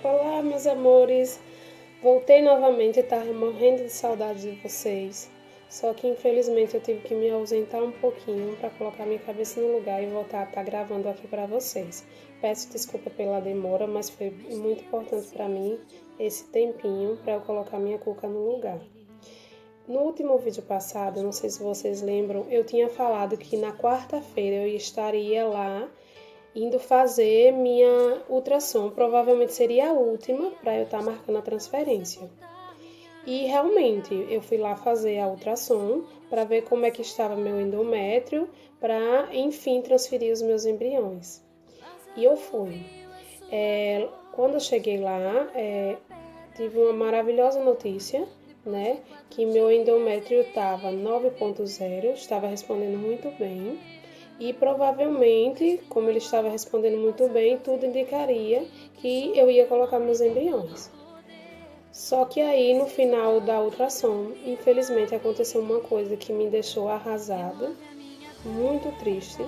Olá, meus amores! Voltei novamente, estava morrendo de saudade de vocês. Só que infelizmente eu tive que me ausentar um pouquinho para colocar minha cabeça no lugar e voltar a estar gravando aqui para vocês. Peço desculpa pela demora, mas foi muito importante para mim esse tempinho para eu colocar minha cuca no lugar. No último vídeo passado, não sei se vocês lembram, eu tinha falado que na quarta-feira eu estaria lá indo fazer minha ultrassom. Provavelmente seria a última para eu estar marcando a transferência. E realmente eu fui lá fazer a ultrassom para ver como é que estava meu endométrio, para enfim transferir os meus embriões. E eu fui. Quando eu cheguei lá, tive uma maravilhosa notícia, né? Que meu endométrio estava 9.0, estava respondendo muito bem. E provavelmente, como ele estava respondendo muito bem, tudo indicaria que eu ia colocar meus embriões. Só que aí, no final da ultrassom, infelizmente aconteceu uma coisa que me deixou arrasada, muito triste.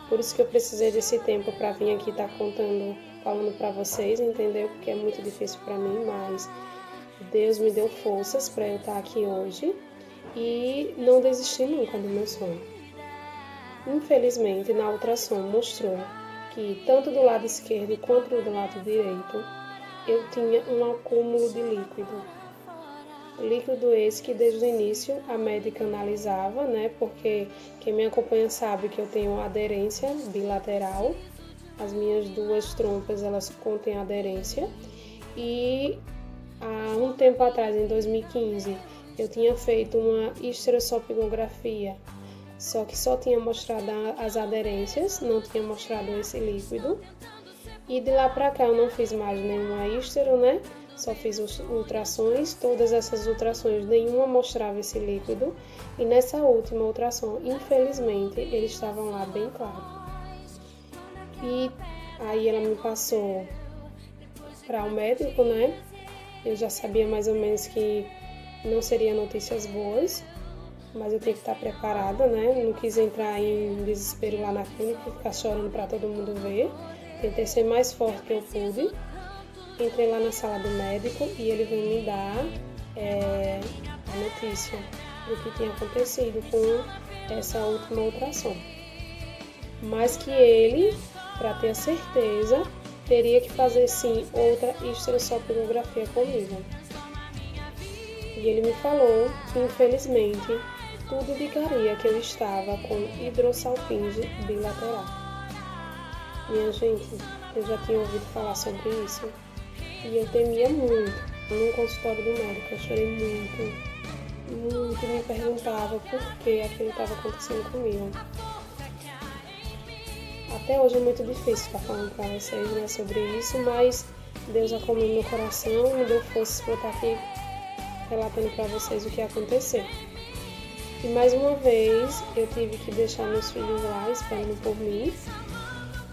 Por isso que eu precisei desse tempo para vir aqui estar falando para vocês, entendeu? Porque é muito difícil para mim, mas Deus me deu forças para eu estar aqui hoje e não desistir nunca do meu sonho. Infelizmente, na ultrassom mostrou que tanto do lado esquerdo quanto do lado direito eu tinha um acúmulo de líquido. Líquido esse que desde o início a médica analisava, né? Porque quem me acompanha sabe que eu tenho aderência bilateral. As minhas duas trompas, elas contêm aderência. E há um tempo atrás, em 2015, eu tinha feito uma histerossopigografia. Só que só tinha mostrado as aderências, não tinha mostrado esse líquido. E de lá pra cá eu não fiz mais nenhuma histero, né? Só fiz ultrassons, todas essas ultrassons, nenhuma mostrava esse líquido. E nessa última ultrassom, infelizmente, eles estavam lá bem claros. E aí ela me passou para o médico, né? Eu já sabia mais ou menos que não seria notícias boas, mas eu tenho que estar preparada, né? Não quis entrar em desespero lá na clínica e ficar chorando para todo mundo ver. Tentei ser mais forte que eu pude. Entrei lá na sala do médico e ele veio me dar a notícia do que tinha acontecido com essa última ultrassom. Mas que ele, para ter a certeza, teria que fazer sim outra histerossopigografia comigo. E ele me falou que infelizmente tudo indicaria que eu estava com hidrossalpinge bilateral. Minha gente, eu já tinha ouvido falar sobre isso e eu temia muito. No consultório do médico eu chorei muito, me perguntava por que aquilo estava acontecendo comigo. Até hoje é muito difícil estar falando para vocês, né, sobre isso, mas Deus acalmou meu coração e me deu forças para eu estar aqui relatando para vocês o que aconteceu. E mais uma vez eu tive que deixar meus filhos lá esperando por mim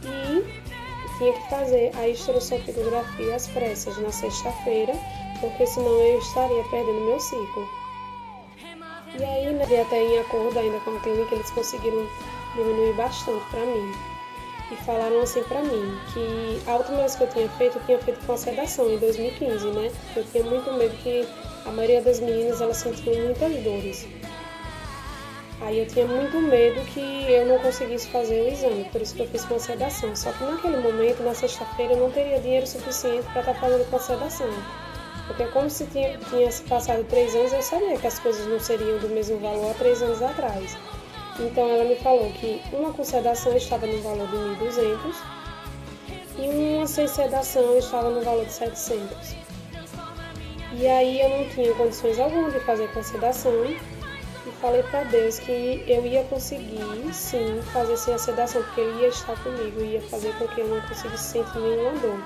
e tinha que fazer a histerossopigografia às pressas na sexta-feira, porque senão eu estaria perdendo meu ciclo. E aí, né, até em acordo ainda com a clínica, eles conseguiram diminuir bastante para mim. E falaram assim pra mim, que a última vez que eu tinha feito com a sedação, em 2015, né? Eu tinha muito medo que a maioria das meninas, elas sentiam muitas dores. Aí eu tinha muito medo que eu não conseguisse fazer o exame, por isso que eu fiz com a sedação. Só que naquele momento, na sexta-feira, eu não teria dinheiro suficiente para estar fazendo com a sedação. Porque como se tinha se passado 3 anos, eu sabia que as coisas não seriam do mesmo valor há 3 anos atrás. Então ela me falou que uma com sedação estava no valor de 1.200 e uma sem sedação estava no valor de 700. E aí eu não tinha condições alguma de fazer com sedação e falei para Deus que eu ia conseguir sim fazer sem a sedação, porque Ele ia estar comigo e ia fazer com que eu não conseguisse sentir nenhuma dor.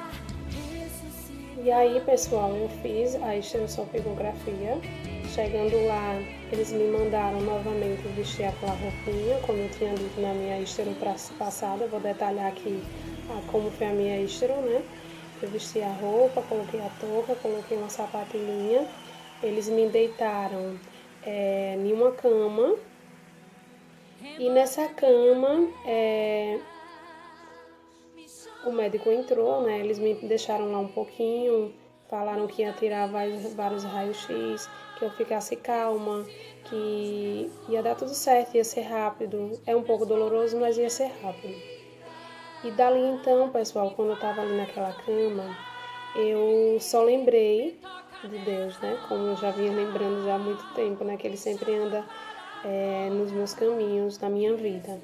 E aí, pessoal, eu fiz a histerossopigografia. Chegando lá, eles me mandaram novamente vestir aquela roupinha, como eu tinha dito na minha histero passada. Eu vou detalhar aqui como foi a minha histero, né? Eu vesti a roupa, coloquei a touca, coloquei uma sapatilhinha. Eles me deitaram em uma cama. E nessa cama, o médico entrou, né? Eles me deixaram lá um pouquinho, falaram que ia tirar vários raios-x, que eu ficasse calma, que ia dar tudo certo, ia ser rápido. É um pouco doloroso, mas ia ser rápido. E dali então, pessoal, quando eu estava ali naquela cama, eu só lembrei de Deus, né? Como eu já vinha lembrando já há muito tempo, né? Que Ele sempre anda nos meus caminhos, na minha vida.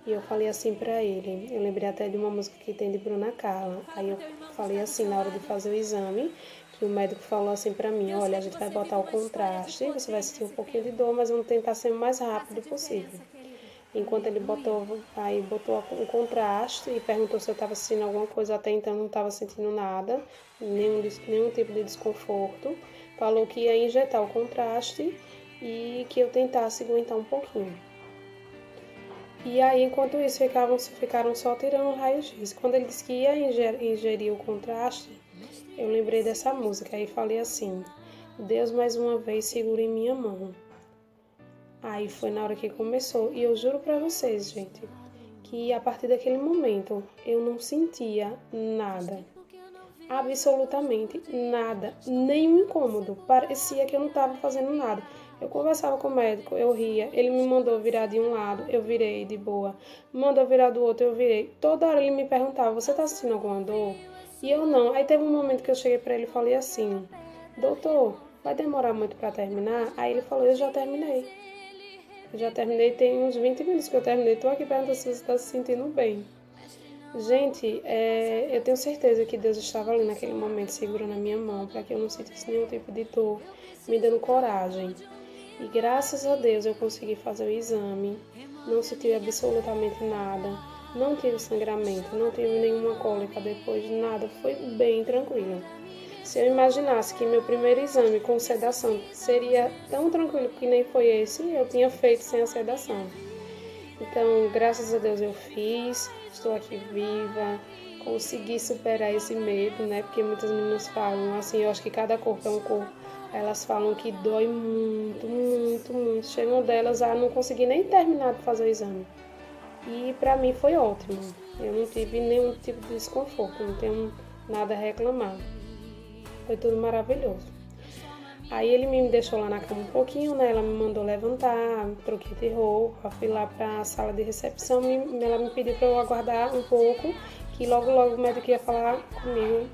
E eu falei assim pra ele, eu lembrei até de uma música que tem de Bruna Carla. Aí eu falei assim, na hora de fazer o exame, que o médico falou assim pra mim, olha, a gente vai botar o contraste, você vai sentir um pouquinho de dor, mas vamos tentar ser o mais rápido possível. Enquanto ele botou o contraste e perguntou se eu estava sentindo alguma coisa, até então não estava sentindo nada, nenhum tipo de desconforto. Falou que ia injetar o contraste e que eu tentasse aguentar um pouquinho. E aí, enquanto isso, ficaram só tirando raio-x. Quando ele disse que ia ingerir o contraste, eu lembrei dessa música e falei assim, Deus mais uma vez segura em minha mão. Aí foi na hora que começou, e eu juro pra vocês, gente, que a partir daquele momento eu não sentia nada, absolutamente nada, nenhum incômodo, parecia que eu não estava fazendo nada. Eu conversava com o médico, eu ria, ele me mandou virar de um lado, eu virei de boa, me mandou virar do outro, eu virei. Toda hora ele me perguntava, você tá sentindo alguma dor? E eu não. Aí teve um momento que eu cheguei pra ele e falei assim, doutor, vai demorar muito pra terminar? Aí ele falou, eu já terminei. Tem uns 20 minutos que eu terminei. Tô aqui perguntando se você está se sentindo bem. Gente, eu tenho certeza que Deus estava ali naquele momento segurando a minha mão para que eu não sentisse nenhum tipo de dor, me dando coragem. E graças a Deus eu consegui fazer o exame, não senti absolutamente nada, não tive sangramento, não tive nenhuma cólica depois, nada, foi bem tranquilo. Se eu imaginasse que meu primeiro exame com sedação seria tão tranquilo que nem foi esse, eu tinha feito sem a sedação. Então, graças a Deus eu fiz, estou aqui viva, consegui superar esse medo, né? Porque muitas meninas falam, assim, eu acho que cada corpo é um corpo. Elas falam que dói muito, muito, muito. Chegam delas a não conseguir nem terminar de fazer o exame. E pra mim foi ótimo. Eu não tive nenhum tipo de desconforto, não tenho nada a reclamar. Foi tudo maravilhoso. Aí ele me deixou lá na cama um pouquinho, né? Ela me mandou levantar, troquei de roupa, fui lá para a sala de recepção. Ela me pediu para eu aguardar um pouco, que logo o médico ia falar comigo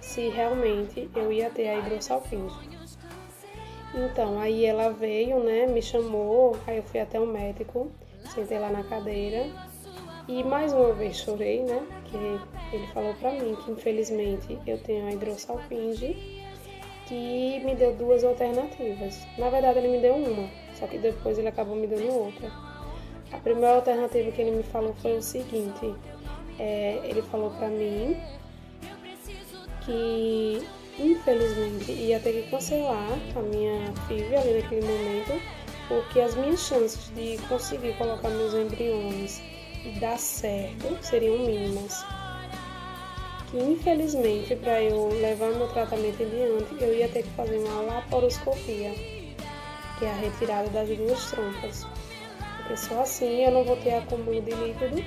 se realmente eu ia ter a hidrossalpinge. Então, aí ela veio, né? Me chamou, aí eu fui até o médico, sentei lá na cadeira. E mais uma vez chorei, né? Que ele falou pra mim que infelizmente eu tenho a hidrossalpinge, que me deu duas alternativas. Na verdade ele me deu uma, só que depois ele acabou me dando outra. A primeira alternativa que ele me falou foi o seguinte, ele falou pra mim que infelizmente ia ter que cancelar a minha FIV ali naquele momento, porque as minhas chances de conseguir colocar meus embriões e dar certo seriam mínimas. Que infelizmente, para eu levar meu tratamento adiante, eu ia ter que fazer uma laparoscopia, que é a retirada das duas trompas. Porque só assim eu não vou ter acúmulo de líquido,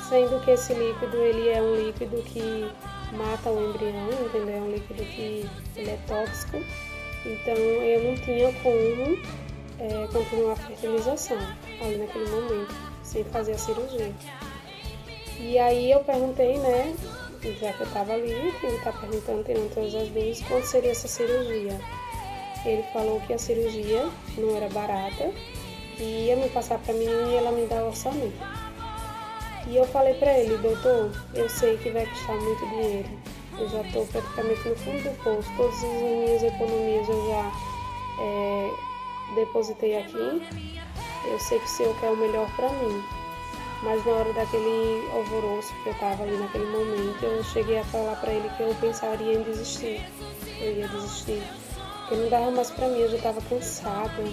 sendo que esse líquido ele é um líquido que mata o embrião, entendeu? É um líquido que ele é tóxico. Então eu não tinha como continuar a fertilização ali naquele momento, sem fazer a cirurgia. E aí eu perguntei, né, já que eu estava ali, ele está perguntando, tirando todas as dúvidas, quando seria essa cirurgia. Ele falou que a cirurgia não era barata, e ia me passar para mim e ela me dar o orçamento. E eu falei para ele, doutor, eu sei que vai custar muito dinheiro, eu já estou praticamente no fundo do poço, todas as minhas economias eu já depositei aqui, eu sei que o senhor quer o melhor para mim. Mas na hora daquele alvoroço que eu estava ali naquele momento, eu cheguei a falar para ele que eu pensaria em desistir. Eu ia desistir, porque não dava mais para mim, eu já estava cansada.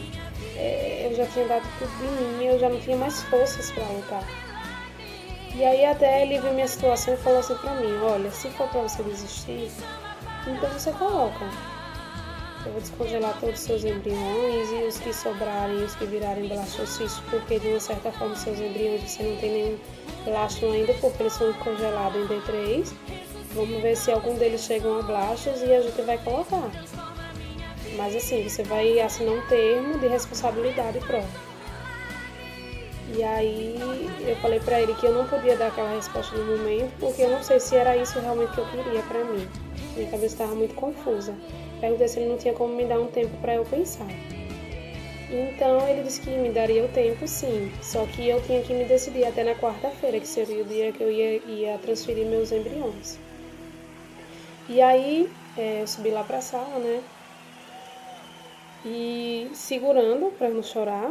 Eu já tinha dado tudo de mim, eu já não tinha mais forças para lutar. E aí até ele viu minha situação e falou assim para mim, olha, se for para você desistir, então você coloca. Eu vou descongelar todos os seus embriões e os que sobrarem, os que virarem blastocistos, porque de uma certa forma seus embriões você não tem nenhum blástolo ainda, porque eles são congelados em D3. Vamos ver se algum deles chegam a blastos e a gente vai colocar. Mas assim, você vai assinar um termo de responsabilidade própria. E aí eu falei pra ele que eu não podia dar aquela resposta no momento, porque eu não sei se era isso realmente que eu queria pra mim. Minha cabeça estava muito confusa. Perguntei se ele não tinha como me dar um tempo pra eu pensar. Então ele disse que me daria o tempo, sim, só que eu tinha que me decidir até na quarta-feira, que seria o dia que eu ia transferir meus embriões. E aí eu subi lá pra sala, né? E segurando pra eu não chorar,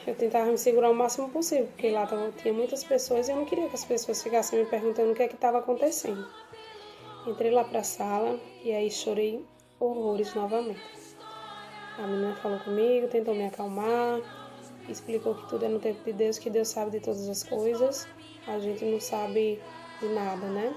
eu tentava me segurar o máximo possível, porque lá tinha muitas pessoas e eu não queria que as pessoas ficassem me perguntando o que é que estava acontecendo. Entrei lá pra sala e aí chorei horrores novamente. A menina falou comigo, tentou me acalmar, explicou que tudo é no tempo de Deus, que Deus sabe de todas as coisas. A gente não sabe de nada, né?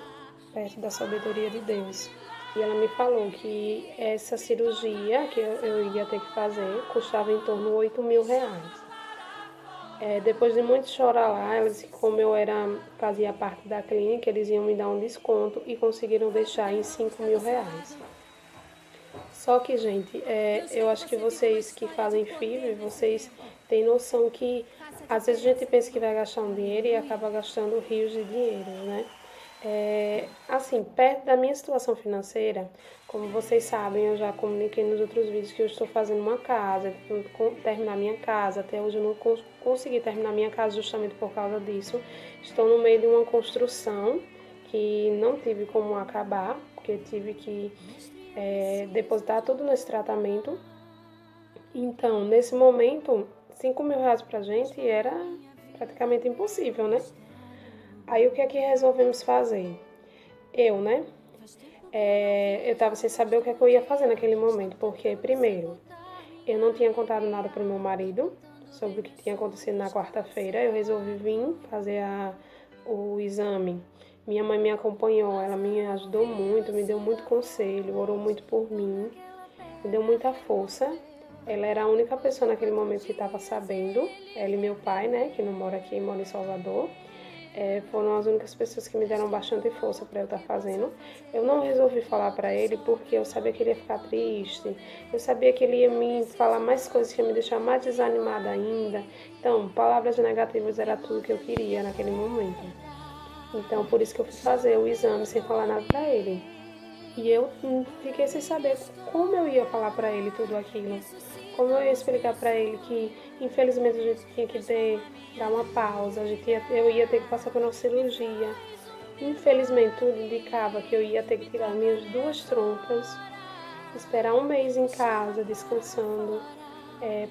Perto da sabedoria de Deus. E ela me falou que essa cirurgia que eu ia ter que fazer custava em torno de R$ 8.000. Depois de muito chorar lá, ela disse que como fazia parte da clínica, eles iam me dar um desconto e conseguiram deixar em R$ 5.000. Só que, gente, eu acho que vocês que fazem FIV, vocês têm noção que às vezes a gente pensa que vai gastar um dinheiro e acaba gastando rios de dinheiro, né? Assim, perto da minha situação financeira, como vocês sabem, eu já comuniquei nos outros vídeos que eu estou fazendo uma casa, terminar minha casa. Até hoje eu não consegui terminar minha casa justamente por causa disso. Estou no meio de uma construção que não tive como acabar, porque tive que depositar tudo nesse tratamento. Então, nesse momento, R$ 5.000 pra gente era praticamente impossível, né? Aí o que é que resolvemos fazer? Né? Eu estava sem saber o que é que eu ia fazer naquele momento, porque, primeiro, eu não tinha contado nada para o meu marido sobre o que tinha acontecido na quarta-feira. Eu resolvi vir fazer o exame. Minha mãe me acompanhou, ela me ajudou muito, me deu muito conselho, orou muito por mim, me deu muita força. Ela era a única pessoa naquele momento que estava sabendo, ela e meu pai, né, que não mora aqui, mora em Salvador. Foram as únicas pessoas que me deram bastante força para eu estar fazendo. Eu não resolvi falar para ele porque eu sabia que ele ia ficar triste. Eu sabia que ele ia me falar mais coisas que ia me deixar mais desanimada ainda. Então, palavras negativas era tudo que eu queria naquele momento. Então, por isso que eu fui fazer o exame sem falar nada para ele. E eu fiquei sem saber como eu ia falar para ele tudo aquilo. Como eu ia explicar para ele que, infelizmente, a gente tinha que dar uma pausa, eu ia ter que passar por uma cirurgia. Infelizmente, tudo indicava que eu ia ter que tirar minhas 2 trompas, esperar 1 mês em casa, descansando,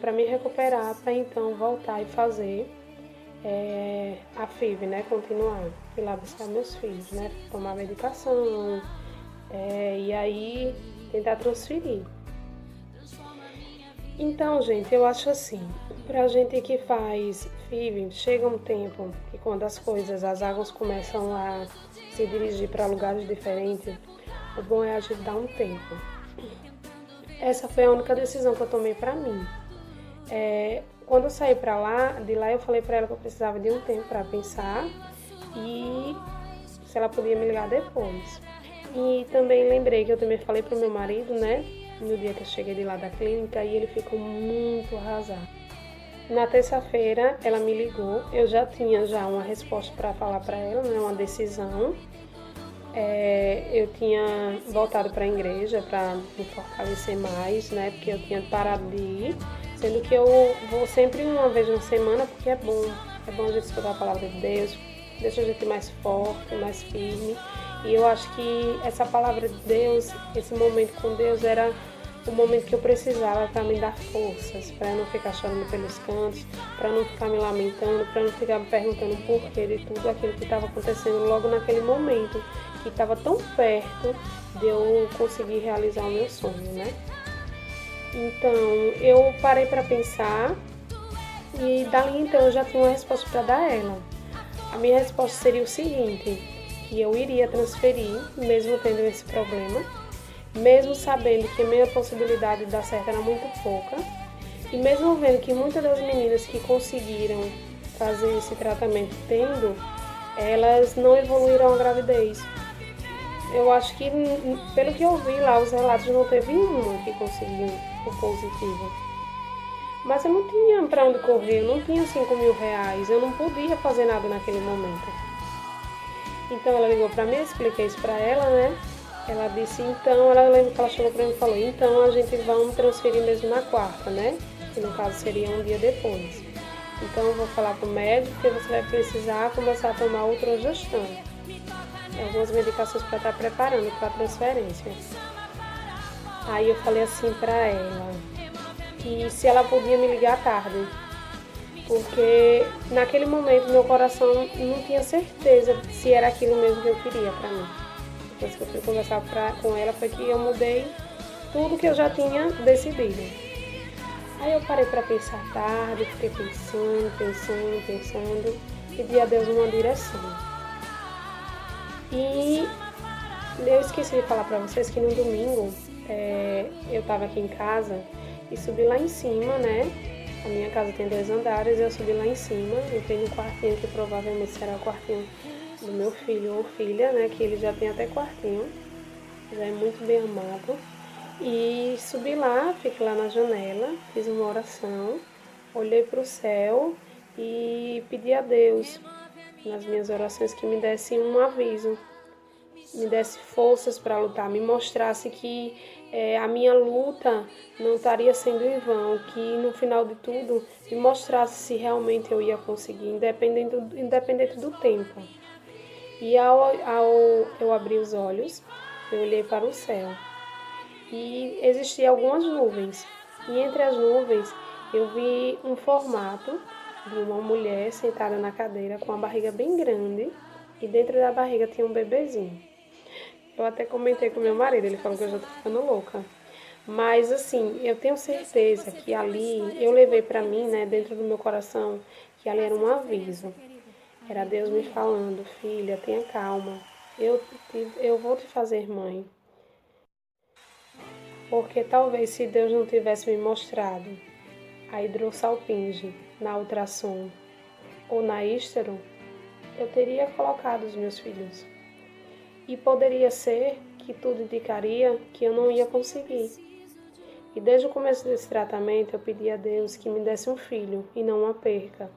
para me recuperar, para então voltar e fazer a FIV, né? Continuar, ir lá buscar meus filhos, né? Tomar medicação, e aí tentar transferir. Então, gente, eu acho assim, pra gente que faz FIV, chega um tempo que quando as águas começam a se dirigir para lugares diferentes, o bom é a gente dar um tempo. Essa foi a única decisão que eu tomei pra mim. Quando eu saí de lá eu falei pra ela que eu precisava de um tempo pra pensar e se ela podia me ligar depois. E também lembrei que eu também falei pro meu marido, né? No dia que eu cheguei de lá da clínica, e ele ficou muito arrasado. Na terça-feira, ela me ligou, eu já tinha uma resposta para falar para ela, né, uma decisão. Eu tinha voltado para a igreja para me fortalecer mais, né, porque eu tinha parado de ir, sendo que eu vou sempre uma vez na semana, porque é bom a gente escutar a palavra de Deus, deixa a gente mais forte, mais firme. E eu acho que essa palavra de Deus, esse momento com Deus era o momento que eu precisava para me dar forças, para não ficar chorando pelos cantos, para não ficar me lamentando, para não ficar me perguntando o porquê de tudo aquilo que estava acontecendo logo naquele momento, que estava tão perto de eu conseguir realizar o meu sonho, né? Então, eu parei para pensar e dali então eu já tinha uma resposta para dar a ela. A minha resposta seria o seguinte: que eu iria transferir, mesmo tendo esse problema. mesmo sabendo que a minha possibilidade de dar certo era muito pouca, e mesmo vendo que muitas das meninas que conseguiram fazer esse tratamento tendo, elas não evoluíram a gravidez. Eu acho que, pelo que eu vi lá, os relatos não teve uma que conseguiu o positivo. Mas eu não tinha para onde correr, eu não tinha 5.000 reais, eu não podia fazer nada naquele momento. Então ela ligou para mim, eu expliquei isso para ela, né? Ela disse, então, ela lembra que ela chegou para mim e falou, então a gente vai transferir mesmo na quarta, né? Que no caso seria um dia depois. Então eu vou falar para o médico que você vai precisar começar a tomar ultragestão. Algumas medicações para estar preparando para a transferência. Aí eu falei assim para ela, que se ela podia me ligar à tarde, porque naquele momento meu coração não tinha certeza se era aquilo mesmo que eu queria para mim. Depois que eu fui conversar com ela foi que eu mudei tudo que eu já tinha decidido. Aí eu parei para pensar tarde, fiquei pensando, pedi a Deus uma direção. E eu esqueci de falar para vocês que no domingo eu estava aqui em casa e subi lá em cima, né? A minha casa tem 2 andares, eu subi lá em cima, entrei no quartinho que provavelmente será o quartinho do meu filho ou filha, né? Que ele já tem até quartinho, já é muito bem amado. E subi lá, fiquei lá na janela, fiz uma oração, olhei para o céu e pedi a Deus, nas minhas orações, que me desse um aviso, me desse forças para lutar, me mostrasse que a minha luta não estaria sendo em vão, que no final de tudo me mostrasse se realmente eu ia conseguir, independente do tempo. E ao eu abrir os olhos, eu olhei para o céu e existiam algumas nuvens. E entre as nuvens eu vi um formato de uma mulher sentada na cadeira com a barriga bem grande e dentro da barriga tinha um bebezinho. Eu até comentei com meu marido, ele falou que eu já tô ficando louca. Mas assim, eu tenho certeza que ali eu levei para mim, né, dentro do meu coração, que ali era um aviso. Era Deus me falando, filha, tenha calma, eu vou te fazer mãe. Porque talvez se Deus não tivesse me mostrado a hidrossalpinge na ultrassom ou na hístero, eu teria colocado os meus filhos. E poderia ser que tudo indicaria que eu não ia conseguir. E desde o começo desse tratamento eu pedi a Deus que me desse um filho e não uma perca.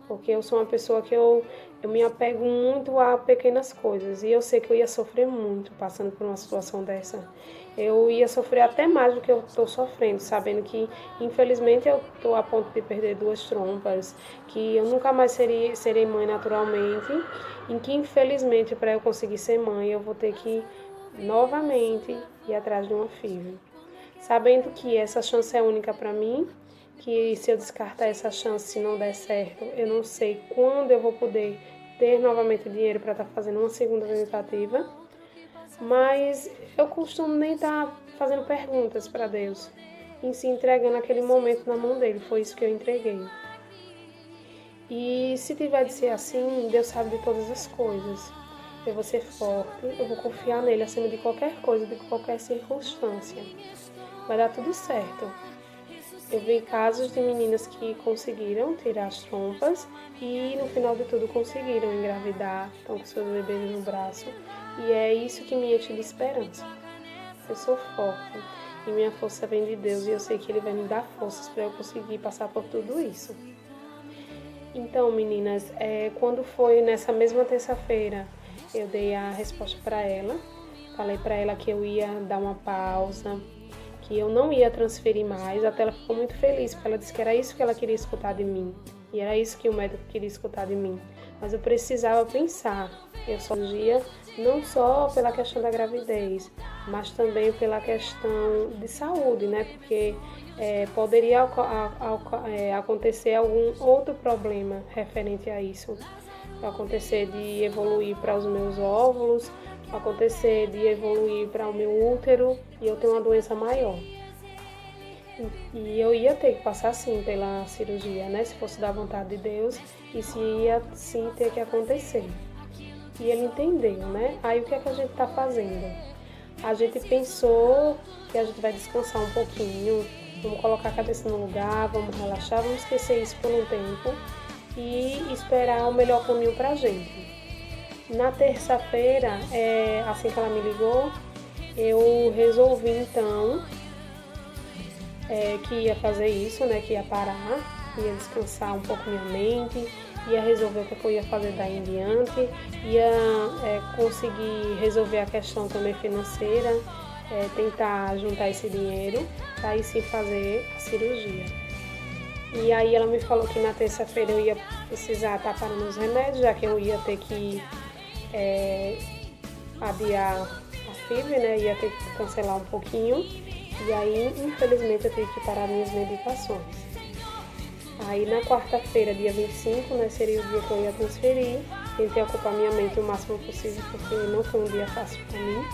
Porque eu sou uma pessoa que eu me apego muito a pequenas coisas. E eu sei que eu ia sofrer muito passando por uma situação dessa. Eu ia sofrer até mais do que eu estou sofrendo, sabendo que, infelizmente, eu estou a ponto de perder 2 trompas, que eu nunca mais serei mãe naturalmente, em que, infelizmente, para eu conseguir ser mãe, eu vou ter que, novamente, ir atrás de uma filha. Sabendo que essa chance é única para mim, que se eu descartar essa chance, se não der certo, eu não sei quando eu vou poder ter novamente dinheiro para estar fazendo uma segunda tentativa. Mas eu costumo nem estar fazendo perguntas para Deus, em se entregando aquele momento na mão dele, foi isso que eu entreguei. E se tiver de ser assim, Deus sabe de todas as coisas. Eu vou ser forte, eu vou confiar nele acima de qualquer coisa, de qualquer circunstância. Vai dar tudo certo. Eu vi casos de meninas que conseguiram tirar as trompas e no final de tudo conseguiram engravidar, estão com seus bebês no braço. E é isso que me enche de esperança. Eu sou forte e minha força vem de Deus e eu sei que Ele vai me dar forças para eu conseguir passar por tudo isso. Então, meninas, quando foi nessa mesma terça-feira, eu dei a resposta para ela. Falei para ela que eu ia dar uma pausa, que eu não ia transferir mais. Até ela ficou muito feliz, porque ela disse que era isso que ela queria escutar de mim. E era isso que o médico queria escutar de mim. Mas eu precisava pensar. Eu só dia não só pela questão da gravidez, mas também pela questão de saúde, né? Porque poderia acontecer algum outro problema referente a isso. Acontecer de evoluir para os meus óvulos, acontecer de evoluir para o meu útero e eu ter uma doença maior. E eu ia ter que passar sim pela cirurgia, né? Se fosse da vontade de Deus e se ia sim ter que acontecer. E ele entendeu, né? Aí o que é que a gente está fazendo? a gente pensou que a gente vai descansar um pouquinho, vamos colocar a cabeça no lugar, vamos relaxar, vamos esquecer isso por um tempo e esperar o melhor caminho pra gente. Na terça-feira, assim que ela me ligou, eu resolvi então que ia fazer isso, né? Que ia parar, ia descansar um pouco minha mente, ia resolver o que eu ia fazer daí em diante, ia conseguir resolver a questão também financeira, tentar juntar esse dinheiro para aí sim fazer a cirurgia. E aí ela me falou que na terça-feira eu ia precisar estar parando os remédios, já que eu ia ter que adiar a FIV, né? Ia ter que cancelar um pouquinho. E aí, infelizmente, eu tive que parar minhas medicações. Aí na quarta-feira, dia 25, né, seria o dia que eu ia transferir. Tentei ocupar minha mente o máximo possível, porque não foi um dia fácil para mim.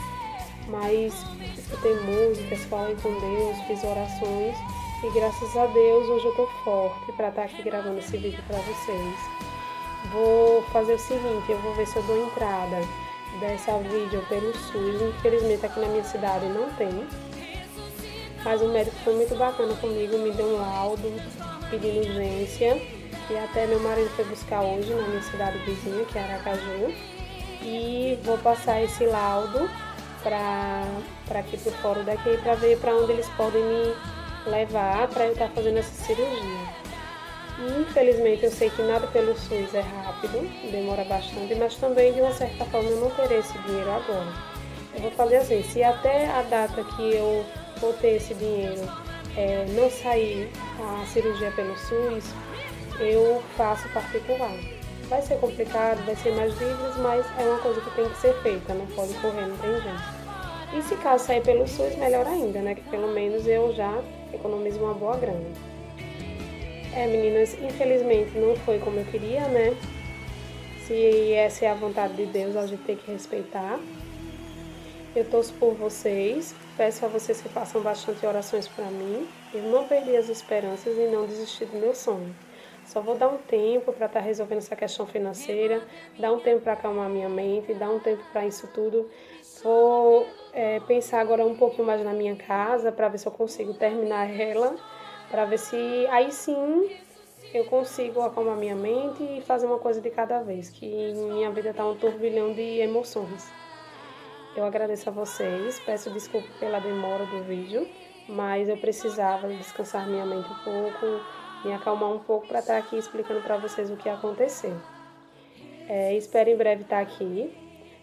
Mas escutei músicas, falei com Deus, fiz orações. E graças a Deus, hoje eu tô forte para estar aqui gravando esse vídeo para vocês. Vou fazer o seguinte, eu vou ver se eu dou entrada dessa vídeo pelo SUS. Infelizmente aqui na minha cidade não tem. Mas o médico foi muito bacana comigo, me deu um laudo pedindo urgência. E até meu marido foi buscar hoje na minha cidade vizinha, que é Aracaju. E vou passar esse laudo para aqui pro fórum daqui, para ver para onde eles podem me levar para eu estar fazendo essa cirurgia. E, infelizmente eu sei que nada pelo SUS é rápido, demora bastante, mas também de uma certa forma eu não terei esse dinheiro agora. Eu vou fazer assim, se até a data que eu vou ter esse dinheiro não sair a cirurgia pelo SUS, eu faço particular. Vai ser complicado, vai ser mais dívidas, mas é uma coisa que tem que ser feita, não pode correr, não tem jeito. E se caso sair pelo SUS, melhor ainda, né? Que pelo menos eu já economizo uma boa grana. Meninas, infelizmente não foi como eu queria, né? Se essa é a vontade de Deus, a gente tem que respeitar. Eu torço por vocês, peço a vocês que façam bastante orações para mim. Eu não perdi as esperanças e não desisti do meu sonho. Só vou dar um tempo para estar resolvendo essa questão financeira, dar um tempo para acalmar minha mente, dar um tempo para isso tudo. Vou pensar agora um pouquinho mais na minha casa para ver se eu consigo terminar ela, para ver se aí sim eu consigo acalmar minha mente e fazer uma coisa de cada vez, que minha vida está um turbilhão de emoções. Eu agradeço a vocês, peço desculpa pela demora do vídeo, mas eu precisava descansar minha mente um pouco, me acalmar um pouco para estar aqui explicando para vocês o que aconteceu. Espero em breve estar aqui,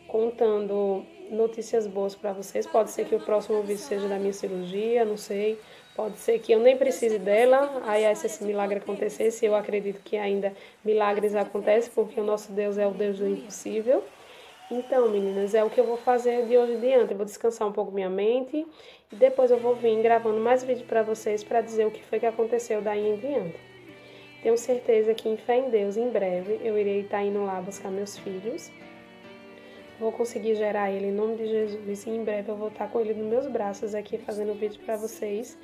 contando notícias boas para vocês. Pode ser que o próximo vídeo seja da minha cirurgia, não sei. Pode ser que eu nem precise dela, aí se esse milagre acontecesse, eu acredito que ainda milagres acontecem, porque o nosso Deus é o Deus do impossível. Então, meninas, é o que eu vou fazer de hoje em diante. Eu vou descansar um pouco minha mente e depois eu vou vir gravando mais vídeo para vocês para dizer o que foi que aconteceu daí em diante. Tenho certeza que, em fé em Deus, em breve eu irei estar indo lá buscar meus filhos. Vou conseguir gerar ele em nome de Jesus e em breve eu vou estar com ele nos meus braços aqui fazendo vídeo para vocês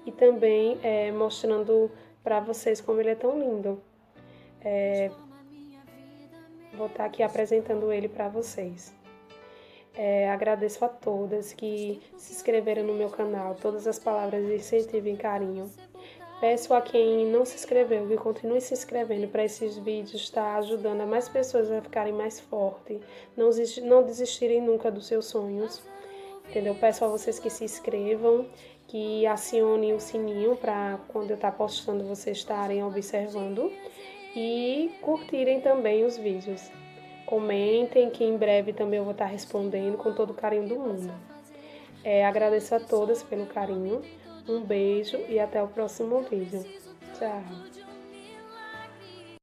e também mostrando para vocês como ele é tão lindo. Vou estar aqui apresentando ele para vocês. Agradeço a todas que se inscreveram no meu canal, todas as palavras de incentivo e carinho. Peço a quem não se inscreveu que continue se inscrevendo para esses vídeos estar ajudando a mais pessoas a ficarem mais fortes, não desistirem nunca dos seus sonhos, entendeu? Peço a vocês que se inscrevam, que acionem o sininho para quando eu estar postando vocês estarem observando e curtirem também os vídeos. Comentem que em breve também eu vou estar respondendo com todo o carinho do mundo. Agradeço a todas pelo carinho. Um beijo e até o próximo vídeo. Tchau!